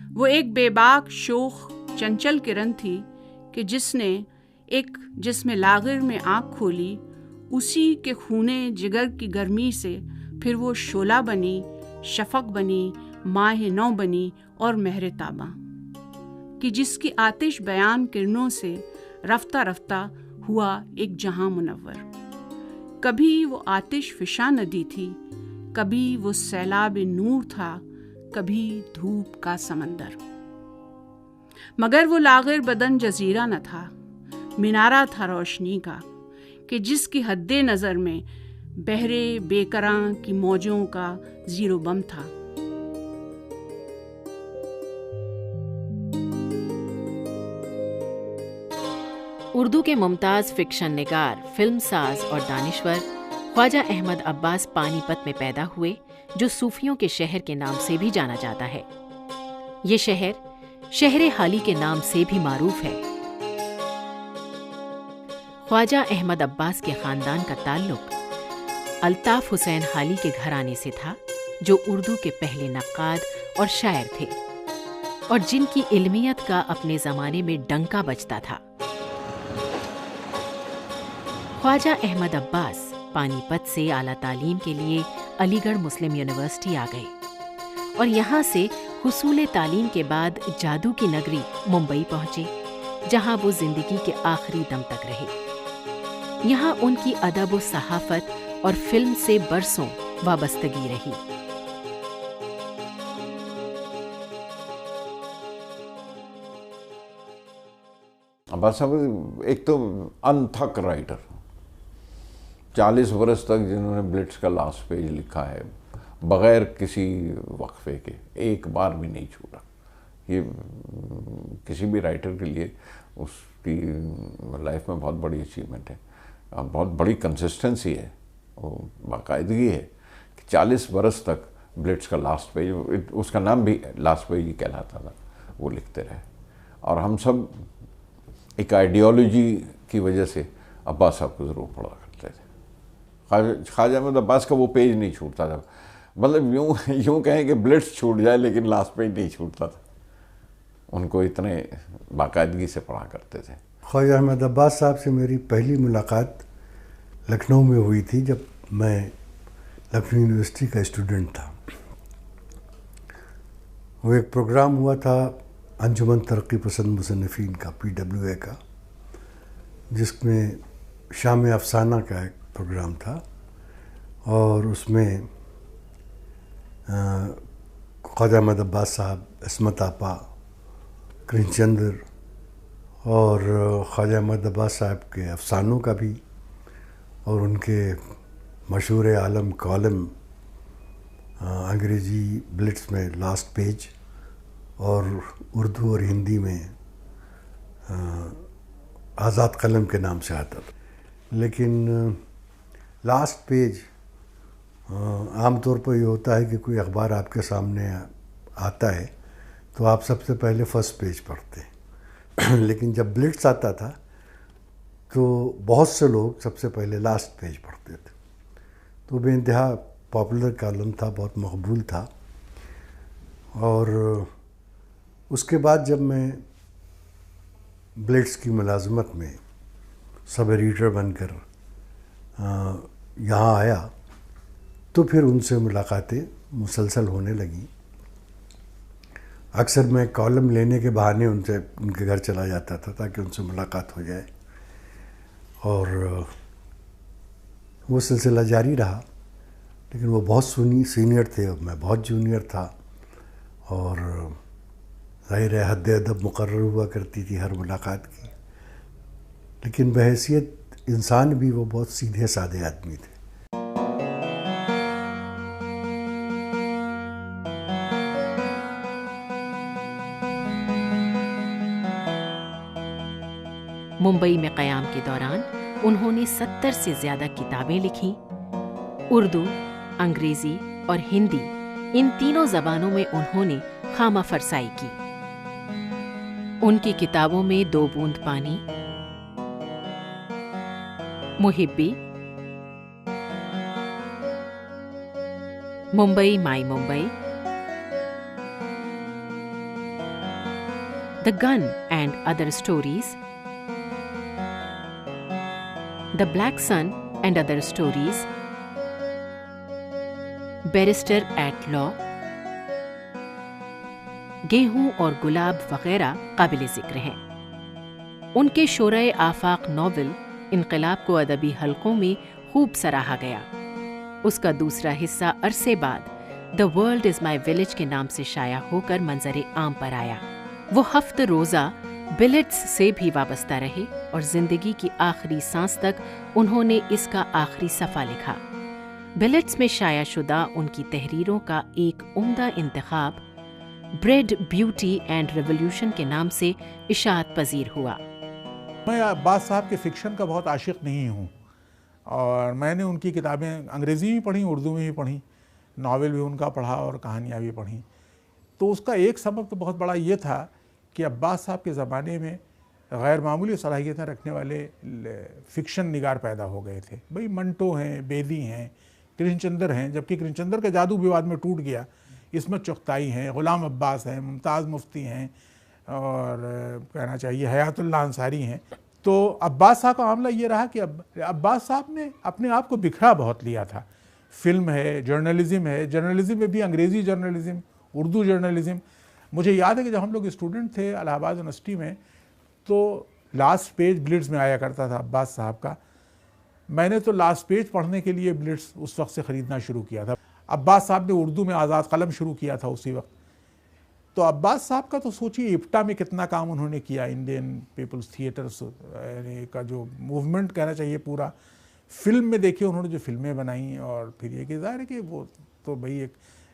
वो एक बेबाक शोख चंचल किरण थी कि जिसमें लागिर में आँख खोली, उसी के खूने जिगर की गर्मी से फिर वो शोला बनी, शफक बनी, माह नौ बनी और महर ताबा, कि जिसकी आतिश बयान किरणों से रफ्ता रफ्ता हुआ एक जहां मुनव्वर। कभी वो आतिश फिशा नदी थी, कभी वो सैलाब नूर था, कभी धूप का समंदर। मगर वो लागिर बदन जजीरा न था, मिनारा था रोशनी का, कि जिसकी हद्दे नज़र में बहरे बेकरां की मौजों का जीरो बम था। उर्दू के मुमताज़ फिक्शन निगार, फिल्मसाज और दानिश्वर ख्वाजा अहमद अब्बास पानीपत में पैदा हुए, जो सूफियों के शहर के नाम से भी जाना जाता है। ये शहर शहर हाली के नाम से भी मारूफ है। ख्वाजा अहमद अब्बास के खानदान का ताल्लुक अल्ताफ हुसैन हाली के घराने से था, जो उर्दू के पहले नक्काद और शायर थे और जिनकी इल्मियत का अपने ज़माने में डंका बजता था। ख्वाजा अहमद अब्बास पानीपत से आला तालीम के लिए अलीगढ़ मुस्लिम यूनिवर्सिटी आ गए और यहाँ से हुसूल तालीम के बाद जादू की नगरी मुंबई पहुँचे, जहाँ वो जिंदगी के आखिरी दम तक रहे। यहाँ उनकी अदब व सहाफत और फिल्म से बरसों वाबस्तगी रही। अब्बास साहब एक तो अनथक राइटर, 40 बरस तक जिन्होंने ब्लिट्स का लास्ट पेज लिखा है बग़ैर किसी वक्फे के, एक बार भी नहीं छोड़ा। ये किसी भी राइटर के लिए उसकी लाइफ में बहुत बड़ी अचीवमेंट है, बहुत बड़ी कंसिस्टेंसी है, वो बाकायदगी है कि 40 बरस तक ब्लिट्स का लास्ट पेज, उसका नाम भी लास्ट पेज ही कहलाता था, वो लिखते रहे। और हम सब एक आइडियोलॉजी की वजह से अब्बास साहब को ज़रूर पढ़ा करते थे। ख्वाजा अहमद अब्बास का वो पेज नहीं छूटता था, मतलब यूँ कहें कि ब्लिट्स छूट जाए लेकिन लास्ट पेज नहीं छूटता था। उनको इतने बाकायदगी से पढ़ा करते थे। ख्वाजा अहमद अब्बास साहब से मेरी पहली मुलाकात लखनऊ में हुई थी, जब मैं लखनऊ यूनिवर्सिटी का स्टूडेंट था। वो एक प्रोग्राम हुआ था अंजुमन तरक्की पसंद मुसन्निफीन का, PWA का, जिसमें शाम अफसाना का एक प्रोग्राम था और उसमें ख्वाजा अहमद अब्बास साहब, इसमत आपा, कृष्णचंद्र और ख्वाजा अहमद अब्बास साहब के अफसानों का भी और उनके मशहूर आलम कॉलम अंग्रेज़ी ब्लिट्स में लास्ट पेज और उर्दू और हिंदी में आज़ाद कलम के नाम से आता था। लेकिन लास्ट पेज आम तौर पर ये होता है कि कोई अखबार आपके सामने आता है तो आप सबसे पहले फर्स्ट पेज पढ़ते हैं लेकिन जब ब्लिट्स आता था तो बहुत से लोग सबसे पहले लास्ट पेज पढ़ते थे। तो बेइंतहा पॉपुलर कॉलम था, बहुत मकबूल था। और उसके बाद जब मैं ब्लिट्स की मुलाजमत में सब एडिटर बनकर यहाँ आया तो फिर उनसे मुलाकातें मुसलसल होने लगी। अक्सर मैं कॉलम लेने के बहाने उनके घर चला जाता था ताकि उनसे मुलाकात हो जाए और वो सिलसिला जारी रहा। लेकिन वो बहुत सीनियर थे और मैं बहुत जूनियर था और ज़ाहिर है हद अदब मुकर्रर हुआ करती थी हर मुलाकात की। लेकिन बहैसियत इंसान भी वो बहुत सीधे साधे आदमी थे। मुंबई में क़याम के दौरान उन्होंने 70 से ज़्यादा किताबें लिखीं। उर्दू, अंग्रेज़ी और हिंदी, इन तीनों ज़बानों में उन्होंने खामा फरसाई की। उनकी किताबों में दो बूंद पानी, मुहिब्बी, मुंबई माई Mumbai, The Gun and Other Stories, The Black Sun and Other Stories, Barrister at Law, गेहूं और गुलाब वगैरह काबिल ज़िक्र हैं। उनके शोरे आफाक नॉवल इनकलाब को अदबी हलकों में खूब सराहा गया। उसका दूसरा हिस्सा अरसे बाद the world is my village के नाम से शाया होकर मंजर आम पर आया। वो हफ्त रोज़ा बिलेट्स से भी वाबस्ता रहे और ज़िंदगी की आखिरी सांस तक उन्होंने इसका आखिरी सफ़ा लिखा। बिलेट्स में शाया शुदा उनकी तहरीरों का एक उम्दा इंतखाब ब्रेड, ब्यूटी एंड रेवोल्यूशन के नाम से इशाअत पजीर हुआ। मैं अब्बास साहब के फ़िक्शन का बहुत आशिक़ नहीं हूँ और मैंने उनकी किताबें अंग्रेज़ी में पढ़ी, उर्दू में भी पढ़ी, नावल भी उनका पढ़ा और कहानियाँ भी पढ़ी। तो उसका एक सबब तो बहुत बड़ा ये था कि अब्बास साहब के ज़माने में गैर मामूली सलाहियतें रखने वाले फ़िक्शन निगार पैदा हो गए थे। भाई मंटो हैं, बेदी हैं, कृष्णचंद्र हैं, जबकि कृष्णचंद्र का जादू भी बाद में टूट गया। इसमत चुगताई हैं, ग़ुलाम अब्बास हैं, मुमताज़ मुफ्ती हैं और कहना चाहिए हयातुल्लाह अंसारी हैं। तो अब्बास साहब का मामला ये रहा कि अब्बास साहब ने अपने आप को बिखरा बहुत लिया था। फ़िल्म है, जर्नलिज़म है, जर्नलिज़म में भी अंग्रेज़ी जर्नलिज़म, उर्दू जर्नलिज़म। मुझे याद है कि जब हम लोग स्टूडेंट थे इलाहाबाद यूनिवर्सिटी में तो लास्ट पेज ब्लिट्स में आया करता था अब्बास साहब का। मैंने तो लास्ट पेज पढ़ने के लिए ब्लिट्स उस वक्त से ख़रीदना शुरू किया था। अब्बास साहब ने उर्दू में आज़ाद कलम शुरू किया था उसी वक्त। तो अब्बास साहब का तो सोचिए इप्टा में कितना काम उन्होंने किया, इंडियन पीपल्स थिएटर्स का जो मूवमेंट कहना चाहिए पूरा। फिल्म में देखिए उन्होंने जो फिल्में बनाई और फिर ये कि ज़ाहिर है कि वो तो भाई एक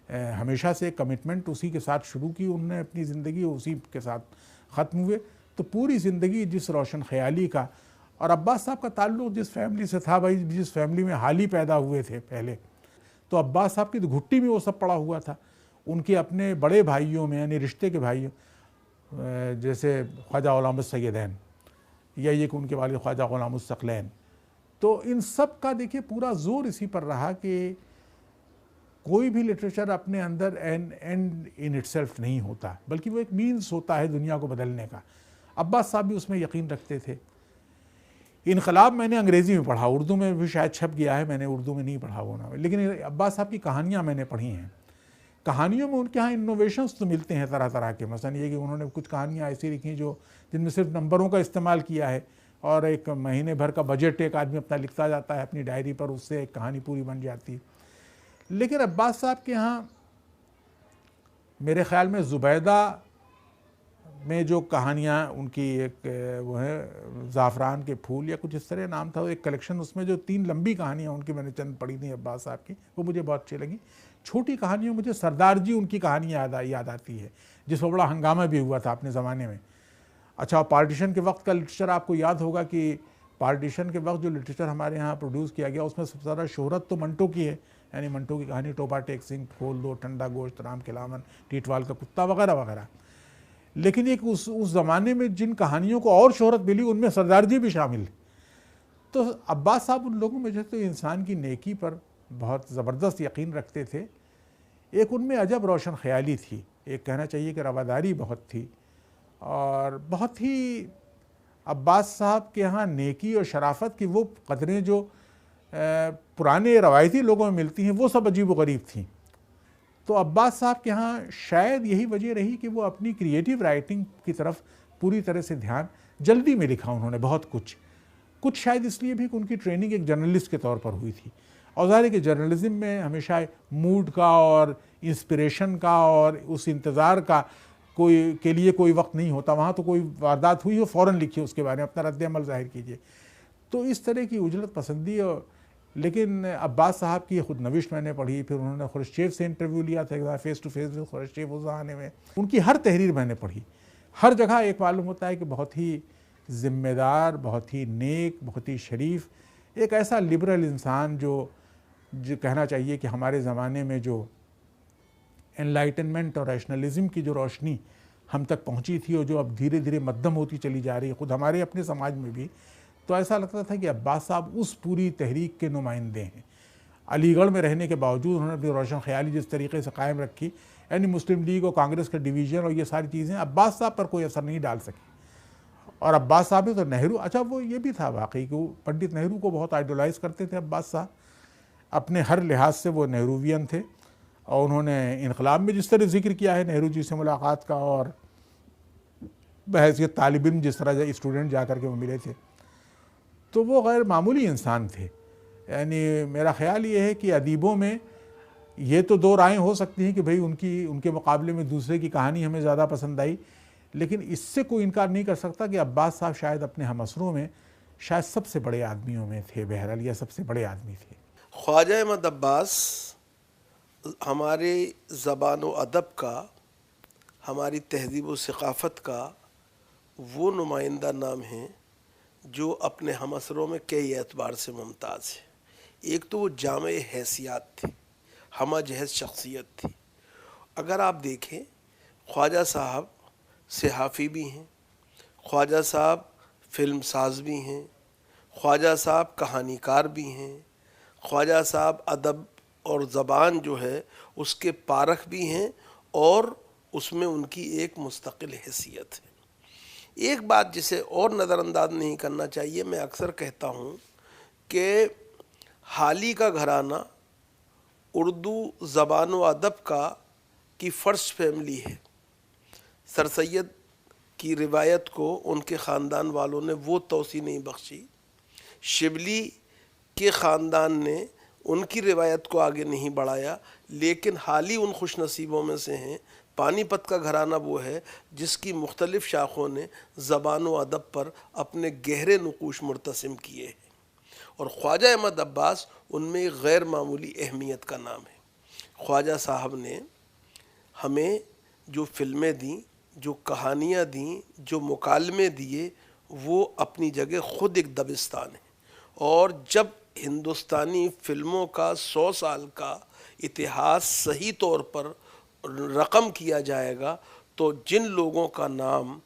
हमेशा से कमिटमेंट उसी के साथ शुरू की उन्होंने अपनी ज़िंदगी, उसी के साथ ख़त्म हुए। तो पूरी ज़िंदगी जिस रोशन ख़याली का, और अब्बास साहब का ताल्लुक़ जिस फैमिली से था, भाई जिस फैमिली में हाल ही पैदा हुए थे पहले, तो अब्बास साहब की तो घुट्टी में वो सब पड़ा हुआ था। उनके अपने बड़े भाइयों में यानी रिश्ते के भाइयों जैसे ख्वाजा ग़ुलाम सैयदैन या ये कि उनके वालिद ख्वाजा ग़ुलाम सकलैन, तो इन सब का देखिए पूरा ज़ोर इसी पर रहा कि कोई भी लिटरेचर अपने अंदर एंड इन इटसेल्फ नहीं होता, बल्कि वो एक मीन्स होता है दुनिया को बदलने का। अब्बास साहब भी उसमें यकीन रखते थे। इनकलाब मैंने अंग्रेज़ी में पढ़ा, उर्दू में भी शायद छप गया है, मैंने उर्दू में नहीं पढ़ा वो ना, लेकिन अब्बास साहब की कहानियाँ मैंने पढ़ी हैं। कहानियों में उनके यहाँ इनोवेशंस तो मिलते हैं तरह तरह के। मसलन ये कि उन्होंने कुछ कहानियाँ ऐसी लिखी जो जिनमें सिर्फ नंबरों का इस्तेमाल किया है और एक महीने भर का बजट एक आदमी अपना लिखता जाता है अपनी डायरी पर, उससे एक कहानी पूरी बन जाती है। लेकिन अब्बास साहब के यहाँ मेरे ख़्याल में ज़ुबैदा में जो कहानियाँ उनकी एक वो है ज़ाफ़रान के फूल या कुछ इस तरह नाम था, वो एक कलेक्शन, उसमें जो 3 लंबी कहानियाँ उनकी मैंने चंद पढ़ी थी अब्बास साहब की, वो मुझे बहुत अच्छी लगी। छोटी कहानियों मुझे सरदार जी उनकी कहानी याद आती है जिसमें बड़ा हंगामा भी हुआ था अपने ज़माने में। अच्छा, पार्टीशन के वक्त का लिटरेचर आपको याद होगा कि पार्टीशन के वक्त जो लिटरेचर हमारे यहाँ प्रोड्यूस किया गया उसमें सबसे ज़्यादा शोहरत तो मंटो की है, यानी मंटो की कहानी टोपा टेक सिंह, खोल दो, ठंडा गोश्त, राम खिलावन, टीटवाल का कुत्ता वगैरह वगैरह। लेकिन एक उस ज़माने में जिन कहानियों को और शोहरत मिली उनमें सरदार जी भी शामिल। तो अब्बास साहब उन लोगों में जो तो इंसान की नेकी पर बहुत ज़बरदस्त यकीन रखते थे। एक उनमें अजब रोशन ख़याली थी, एक कहना चाहिए कि रवादारी बहुत थी, और बहुत ही अब्बास साहब के यहाँ नेकी और शराफत की वो कदरें जो पुराने रवायती लोगों में मिलती हैं वो सब अजीब व गरीब थीं। तो अब्बास साहब के यहाँ शायद यही वजह रही कि वो अपनी क्रिएटिव राइटिंग की तरफ पूरी तरह से ध्यान, जल्दी में लिखा उन्होंने बहुत कुछ शायद इसलिए भी कि उनकी ट्रेनिंग एक जर्नलिस्ट के तौर पर हुई थी। और ज़ाहिर है कि जर्नलिज़म में हमेशा मूड का और इंस्पिरेशन का और उस इंतज़ार का के लिए कोई वक्त नहीं होता। वहाँ तो कोई वारदात हुई हो फ़ौरन लिखिए उसके बारे में, अपना रद्द अमल ज़ाहिर कीजिए। तो इस तरह की उजलत पसंदी। और लेकिन अब्बास साहब की खुद नविश मैंने पढ़ी, फिर उन्होंने खुर्शीद से इंटरव्यू लिया था face to face with Khurshid उस ज़माने में, उनकी हर तहरीर मैंने पढ़ी। हर जगह एक मालूम होता है कि बहुत ही ज़िम्मेदार, बहुत ही नेक, बहुत ही शरीफ, एक ऐसा लिबरल इंसान जो कहना चाहिए कि हमारे ज़माने में जो एनलाइटनमेंट और रैशनलिज़म की जो रोशनी हम तक पहुंची थी और जो अब धीरे धीरे मध्यम होती चली जा रही है खुद हमारे अपने समाज में भी, तो ऐसा लगता था कि अब्बास साहब उस पूरी तहरीक के नुमाइंदे हैं। अलीगढ़ में रहने के बावजूद उन्होंने अपनी रोशन ख़याली जिस तरीके से कायम रखी, यानी मुस्लिम लीग और कांग्रेस का डिवीज़न और ये सारी चीज़ें अब्बास साहब पर कोई असर नहीं डाल सकी। और अब्बास साहब ने तो नेहरू, अच्छा वो ये भी था वाकई कि वो पंडित नेहरू को बहुत आइडोलाइज करते थे अब्बास साहब, अपने हर लिहाज से वो नेहरूवियन थे। और उन्होंने इनकलाब में जिस तरह जिक्र किया है नेहरू जी से मुलाकात का, और बहैसियत तालिब इल्म जिस तरह स्टूडेंट जा कर के वो मिले थे, तो वो गैर मामूली इंसान थे। यानी मेरा ख्याल ये है कि अदीबों में ये तो दो राहें हो सकती हैं कि भाई उनके मुकाबले में दूसरे की कहानी हमें ज़्यादा पसंद आई, लेकिन इससे कोई इनकार नहीं कर सकता कि अब्बास साहब शायद अपने हमअसरों में शायद सबसे बड़े आदमियों में थे, बहरहाल या सबसे बड़े आदमी थे। ख्वाजा अहमद अब्बास हमारे ज़बान व अदब का, हमारी तहज़ीब व सक़ाफ़त का वो नुमाइंदा नाम है जो अपने हमअसरों में कई एतबार से मुमताज़ है। एक तो वो जामे हैसियत थी, हम जहज़ शख्सियत थी। अगर आप देखें, ख्वाजा साहब सहाफ़ी भी हैं, ख्वाजा साहब फ़िल्म साज भी हैं, ख्वाजा साहब कहानीकार भी हैं, ख्वाजा साहब अदब और ज़बान जो है उसके पारख भी हैं, और उसमें उनकी एक मुस्तकिल हैसियत है। एक बात जिसे और नज़रअंदाज नहीं करना चाहिए, मैं अक्सर कहता हूँ कि हाली का घराना उर्दू ज़बान व अदब की फ़र्स्ट फैमिली है। सर सैयद की रिवायत को उनके ख़ानदान वालों ने वो तोसी नहीं बख्शी, शिबली के ख़ानदान ने उनकी रिवायत को आगे नहीं बढ़ाया, लेकिन हाली उन खुश नसीबों में से हैं। पानीपत का घराना वो है जिसकी मुख्तलिफ़ शाखों ने ज़बान व अदब पर अपने गहरे नक़ूश मुर्तसिम किए हैं, और ख्वाजा अहमद अब्बास उनमें एक गैर मामूली अहमियत का नाम है। ख्वाजा साहब ने हमें जो फ़िल्में दी, जो कहानियाँ दी, जो मुकालमे दिए, वो अपनी जगह ख़ुद एक दबिस्तान है। और जब हिंदुस्तानी फ़िल्मों का 100 साल का इतिहास सही तौर पर रकम किया जाएगा, तो जिन लोगों का नाम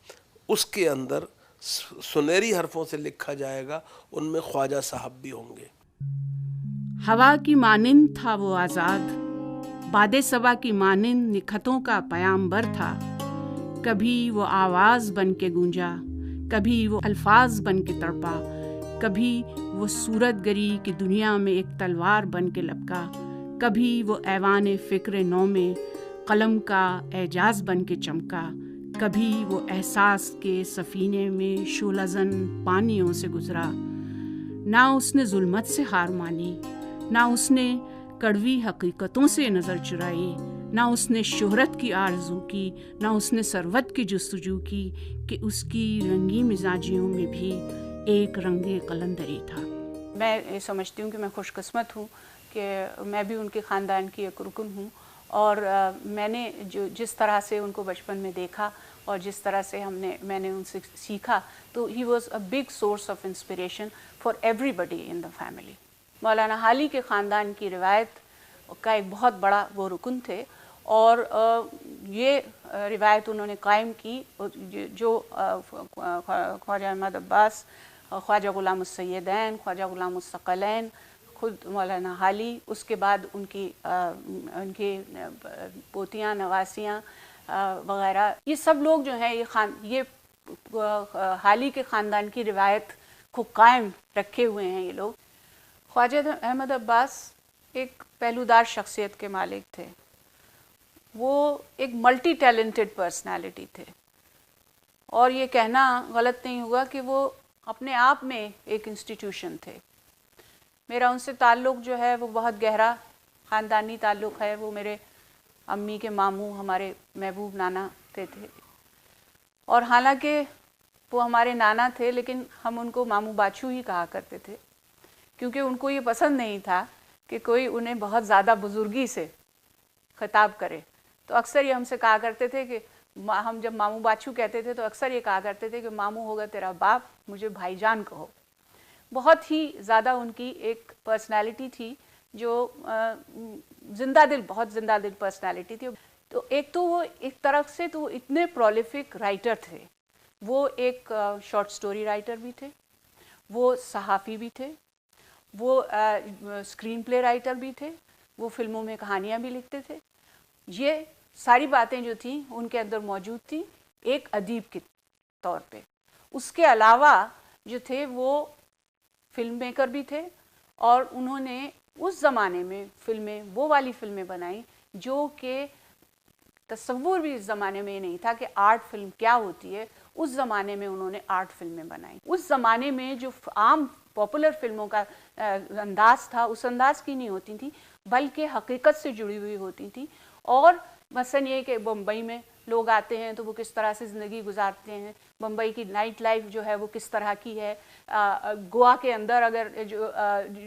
उसके अंदर सुनहरी हरफों से लिखा जाएगा, उनमें ख्वाजा साहब भी होंगे। हवा की मानिंद था वो आज़ाद, बादे सबा की मानिंद निखतों का पयाम्बर था। कभी वो आवाज़ बन के गूंजा, कभी वो अल्फाज बन के तड़पा, कभी वो सूरत गरी की दुनिया में एक तलवार बन के लपका, कभी वो ऐवान फ़िक्र नौ में कलम का एजाज बन के चमका, कभी वो एहसास के सफ़ीने में शोलाजन पानियों से गुजरा। ना उसने जुल्मत से हार मानी, ना उसने कड़वी हकीकतों से नज़र चुराई, ना उसने शोहरत की आरज़ू की, ना उसने सरवत की जुस्तजू की, कि उसकी रंगी मिजाजियों में भी एक रंगे कलंदरी था। मैं समझती हूँ कि मैं खुशकिस्मत हूँ कि मैं भी उनके ख़ानदान की एक रुकन हूँ, और मैंने जिस तरह से उनको बचपन में देखा और जिस तरह से मैंने उनसे सीखा, तो he was a big source of inspiration for everybody in the family. मौलाना हाली के ख़ानदान की रिवायत का एक बहुत बड़ा वो रुकन थे, और ये रिवायत उन्होंने कायम की जो ख्वाजा अहमद अब्बास, ख्वाजा ग़ुलाम सैयदैन, ख्वाजा ग़ुलाम सकलैन, खुद मौलाना हाली, उसके बाद उनकी पोतियाँ, नवासियाँ वग़ैरह, ये सब लोग जो हैं ये हाली के ख़ानदान की रिवायत को कायम रखे हुए हैं ये लोग। ख्वाजा अहमद अब्बास एक पहलूदार शख्सियत के मालिक थे। वो एक मल्टी टैलेंटेड पर्सनालिटी थे, और ये कहना गलत नहीं होगा कि वो अपने आप में एक इंस्टीट्यूशन थे। मेरा उनसे ताल्लुक़ जो है वो बहुत गहरा ख़ानदानी ताल्लुक़ है। वो मेरे अम्मी के मामू हमारे महबूब नाना थे, और हालांकि वो हमारे नाना थे, लेकिन हम उनको मामू बाछू ही कहा करते थे, क्योंकि उनको ये पसंद नहीं था कि कोई उन्हें बहुत ज़्यादा बुजुर्गी से ख़िताब करे। तो अक्सर ये हमसे कहा करते थे कि हम जब मामू बाछू कहते थे तो अक्सर ये कहा करते थे कि मामू होगा तेरा बाप, मुझे भाईजान कहो। बहुत ही ज़्यादा उनकी एक पर्सनालिटी थी जो बहुत ज़िंदा दिल पर्सनालिटी थी। तो एक तो वो एक तरफ से तो इतने प्रोलिफिक राइटर थे, वो एक शॉर्ट स्टोरी राइटर भी थे, वो सहाफ़ी भी थे, वो स्क्रीन प्ले राइटर भी थे, वो फिल्मों में कहानियाँ भी लिखते थे। ये सारी बातें जो थी उनके अंदर मौजूद थी एक अदीब के तौर पे। उसके अलावा जो थे वो फिल्म मेकर भी थे और उन्होंने उस ज़माने में फिल्में, वो वाली फिल्में बनाई जो कि तस्वुर भी इस ज़माने में नहीं था कि आर्ट फिल्म क्या होती है। उस ज़माने में उन्होंने आर्ट फिल्में बनाई। उस ज़माने में जो आम पॉपुलर फिल्मों का अंदाज था उस अंदाज की नहीं होती थी, बल्कि हकीकत से जुड़ी हुई होती थी। और मसलन ये कि बम्बई में लोग आते हैं तो वो किस तरह से ज़िंदगी गुजारते हैं, बम्बई की नाइट लाइफ जो है वो किस तरह की है, गोवा के अंदर अगर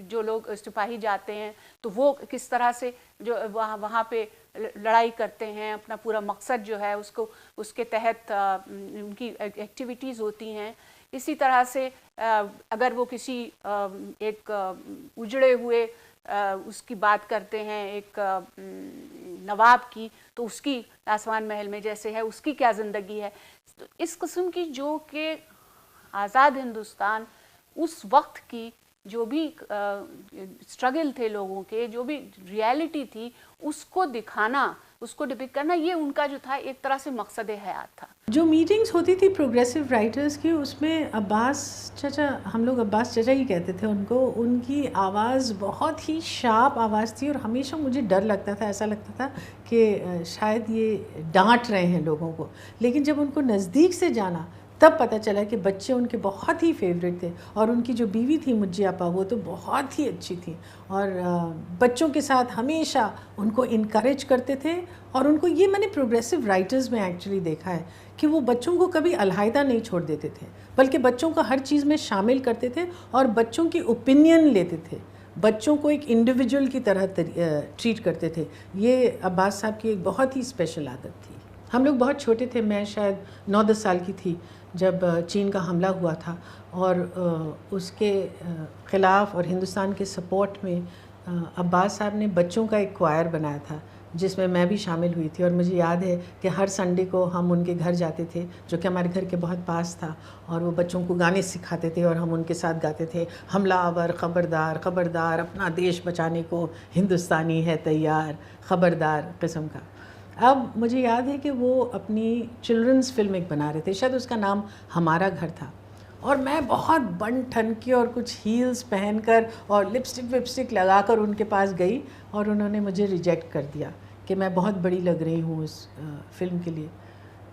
जो लोग सिपाही जाते हैं तो वो किस तरह से जो वहाँ पे लड़ाई करते हैं, अपना पूरा मकसद जो है उसको उसके तहत उनकी एक्टिविटीज़ होती हैं। इसी तरह से अगर वो किसी एक उजड़े हुए उसकी बात करते हैं एक नवाब की, तो उसकी आसमान महल में जैसे है उसकी क्या ज़िंदगी है। तो इस किस्म की जो कि आज़ाद हिंदुस्तान उस वक्त की जो भी स्ट्रगल थे लोगों के, जो भी रियलिटी थी उसको दिखाना, उसको डिपिक्ट करना, ये उनका जो था एक तरह से मकसद हयात था। जो मीटिंग्स होती थी प्रोग्रेसिव राइटर्स की, उसमें अब्बास चाचा, हम लोग अब्बास चाचा ही कहते थे उनको, उनकी आवाज़ बहुत ही शार्प आवाज़ थी और हमेशा मुझे डर लगता था, ऐसा लगता था कि शायद ये डांट रहे हैं लोगों को। लेकिन जब उनको नज़दीक से जाना तब पता चला कि बच्चे उनके बहुत ही फेवरेट थे और उनकी जो बीवी थी मुज्जी आपा वो तो बहुत ही अच्छी थी और बच्चों के साथ हमेशा उनको इनकरेज करते थे। और उनको ये मैंने प्रोग्रेसिव राइटर्स में एक्चुअली देखा है कि वो बच्चों को कभी अलहदा नहीं छोड़ देते थे, बल्कि बच्चों को हर चीज़ में शामिल करते थे और बच्चों की ओपिनियन लेते थे, बच्चों को एक इंडिविजुअल की तरह ट्रीट करते थे। ये अब्बास साहब की एक बहुत ही स्पेशल आदत थी। हम लोग बहुत छोटे थे, मैं शायद 9-10 साल की थी जब चीन का हमला हुआ था और उसके ख़िलाफ़ और हिंदुस्तान के सपोर्ट में अब्बास साहब ने बच्चों का एक क्वायर बनाया था जिसमें मैं भी शामिल हुई थी। और मुझे याद है कि हर संडे को हम उनके घर जाते थे जो कि हमारे घर के बहुत पास था और वो बच्चों को गाने सिखाते थे और हम उनके साथ गाते थे, हमलावर ख़बरदार ख़बरदार, अपना देश बचाने को हिंदुस्तानी है तैयार, ख़बरदार किस्म का। अब मुझे याद है कि वो अपनी चिल्ड्रंस फिल्म एक बना रहे थे, शायद उसका नाम हमारा घर था, और मैं बहुत बन ठन के और कुछ हील्स पहनकर और लिपस्टिक विपस्टिक लगाकर उनके पास गई और उन्होंने मुझे रिजेक्ट कर दिया कि मैं बहुत बड़ी लग रही हूँ उस फिल्म के लिए।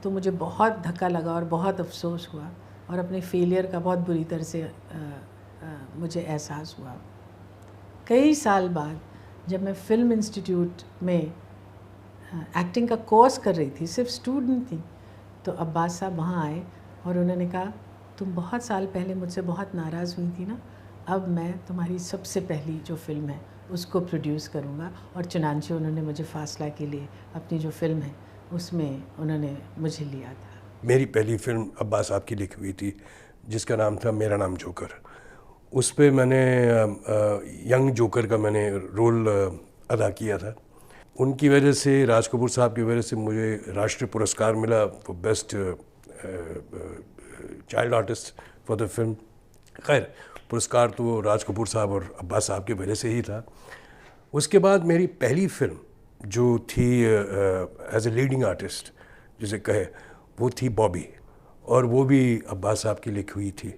तो मुझे बहुत धक्का लगा और बहुत अफसोस हुआ और अपने फेलियर का बहुत बुरी तरह से मुझे एहसास हुआ। कई साल बाद जब मैं फ़िल्म इंस्टीट्यूट में एक्टिंग का कोर्स कर रही थी, सिर्फ स्टूडेंट थी, तो अब्बास साहब वहाँ आए और उन्होंने कहा तुम बहुत साल पहले मुझसे बहुत नाराज़ हुई थी ना, अब मैं तुम्हारी सबसे पहली जो फ़िल्म है उसको प्रोड्यूस करूँगा। और चुनांचे उन्होंने मुझे फासला के लिए अपनी जो फ़िल्म है उसमें उन्होंने मुझे लिया था। मेरी पहली फ़िल्म अब्बास साहब की लिखी हुई थी जिसका नाम था मेरा नाम जोकर। उस पर मैंने यंग जोकर का मैंने रोल अदा किया था। उनकी वजह से, राज कपूर साहब की वजह से मुझे राष्ट्रीय पुरस्कार मिला for best child artist for the film. खैर, पुरस्कार तो राज कपूर साहब और अब्बास साहब की वजह से ही था। उसके बाद मेरी पहली फिल्म जो थी एज ए लीडिंग आर्टिस्ट जिसे कहे, वो थी बॉबी, और वो भी अब्बास साहब की लिखी हुई थी।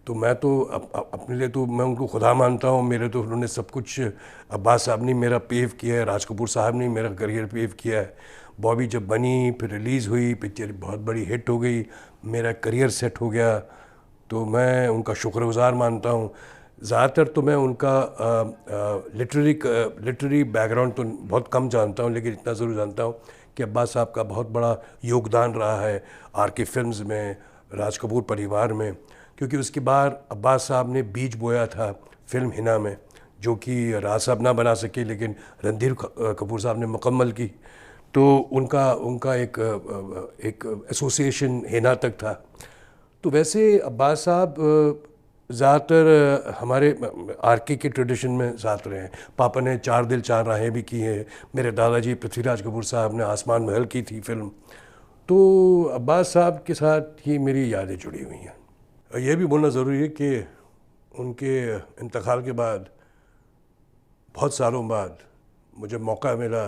तो मैं तो अपने लिए तो मैं उनको खुदा मानता हूँ। मेरे तो उन्होंने सब कुछ, अब्बास साहब ने मेरा पेव किया है, राज कपूर साहब ने मेरा करियर पेव किया है। बॉबी जब बनी, फिर रिलीज़ हुई, पिक्चर बहुत बड़ी हिट हो गई, मेरा करियर सेट हो गया, तो मैं उनका शुक्रगुजार मानता हूँ। ज़्यादातर तो मैं उनका लिटरेरी बैकग्राउंड तो बहुत कम जानता हूँ, लेकिन इतना ज़रूर जानता हूँ कि अब्बास साहब का बहुत बड़ा योगदान रहा है आर.के. फिल्म्स में, राज कपूर परिवार में, क्योंकि उसके बाद अब्बास साहब ने बीज बोया था फिल्म हिना में, जो कि राज साहब ना बना सके लेकिन रणधीर कपूर साहब ने मुकम्मल की। तो उनका एक एसोसिएशन हिना तक था। तो वैसे अब्बास साहब ज़्यादातर हमारे आर.के. के ट्रेडिशन में ज़्यादा रहे हैं। पापा ने 4 दिल 4 राहें भी की हैं, मेरे दादाजी पृथ्वीराज कपूर साहब ने आसमान महल की थी फिल्म। तो अब्बास साहब के साथ ही मेरी यादें जुड़ी हुई हैं। यह भी बोलना ज़रूरी है कि उनके इंतकाल के बाद बहुत सालों बाद मुझे मौका मिला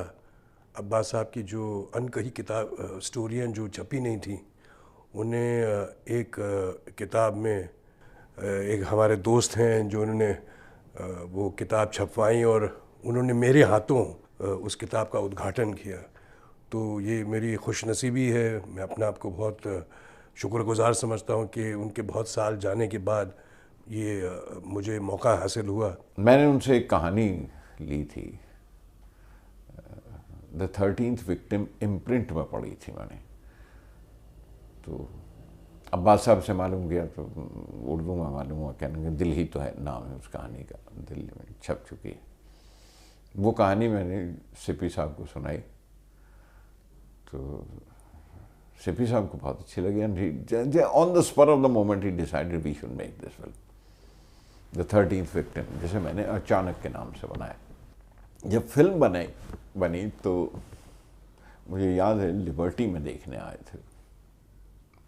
अब्बास साहब की जो अनकही किताब स्टोरियाँ जो छपी नहीं थी उन्हें एक किताब में एक हमारे दोस्त हैं जो उन्होंने वो किताब छपवाई और उन्होंने मेरे हाथों उस किताब का उद्घाटन किया। तो ये मेरी खुशनसीबी है, मैं अपने आप को बहुत शुक्रगुजार समझता हूँ कि उनके बहुत साल जाने के बाद ये मुझे मौका हासिल हुआ। मैंने उनसे एक कहानी ली थी, द 13th विक्टिम इम्प्रिंट में पढ़ी थी मैंने। तो अब्बास साहब से मालूम किया तो उर्दू में मालूम हुआ, कहने दिल ही तो है नाम है उस कहानी का, दिल्ली में छप चुकी है। वो कहानी मैंने सिपी साहब को सुनाई तो सिपी साहब को बहुत अच्छी लगी and on the spur of the moment ही decided we should make this film the 13th victim, जिसे मैंने अचानक के नाम से बनाया। जब फिल्म बनी तो मुझे याद है लिबर्टी में देखने आए थे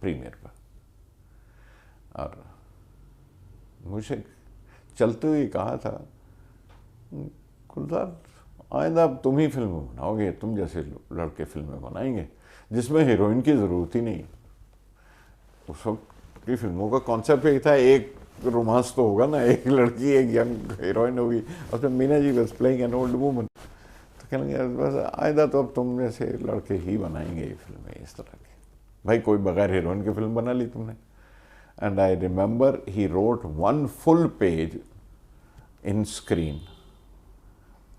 प्रीमियर पर, और मुझे चलते हुए कहा था, गुलजार आइंदा अब तुम ही फिल्म बनाओगे, तुम जैसे लड़के फिल्में बनाएंगे जिसमें हीरोइन की ज़रूरत ही नहीं। उस वक्त की फिल्मों का कॉन्सेप्ट यही था, एक रोमांस तो होगा ना, एक लड़की एक यंग हीरोइन होगी, और फिर Meena ji was playing an old woman. तो कहेंगे बस आइंदा तो अब तुम जैसे लड़के ही बनाएंगे ये फिल्में इस तरह की। भाई कोई बगैर हीरोइन की फिल्म बना ली तुमने। And I remember he wrote 1 full page in screen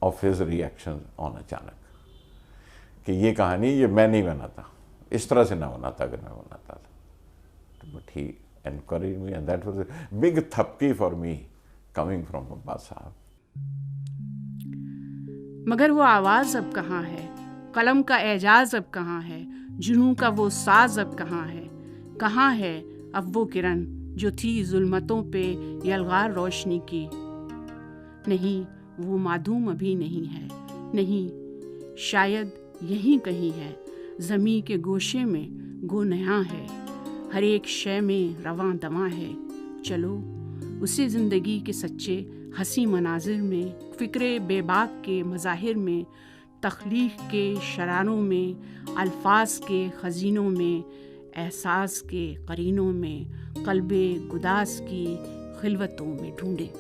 of his reaction on अचानक, कि ये कहानी ये मैं नहीं बनाता, इस तरह से ना बनाता अगर मैं बनाता था। But he encouraged me and that was a big Thapki for me coming from Abbas साहब। मगर वो आवाज़ अब कहाँ है, कलम का एजाज अब कहाँ है, जुनून का वो साज अब कहाँ है अब वो किरण जो थी जुल्मतों पे यलगार रोशनी की। नहीं, वो माधूम अभी नहीं है, नहीं, शायद यहीं कहीं है, ज़मीं के गोशे में गो नया है, हर एक शय में रवां दवां है। चलो उसी ज़िंदगी के सच्चे हंसी मनाजिर में, फ़िक्रे बेबाक के मज़ाहिर में, तख्लीक के शरानों में, अल्फाज के ख़ज़ीनों में, एहसास के करीनों में, क़ल्बे गुदास की खिलवतों में ढूंढे।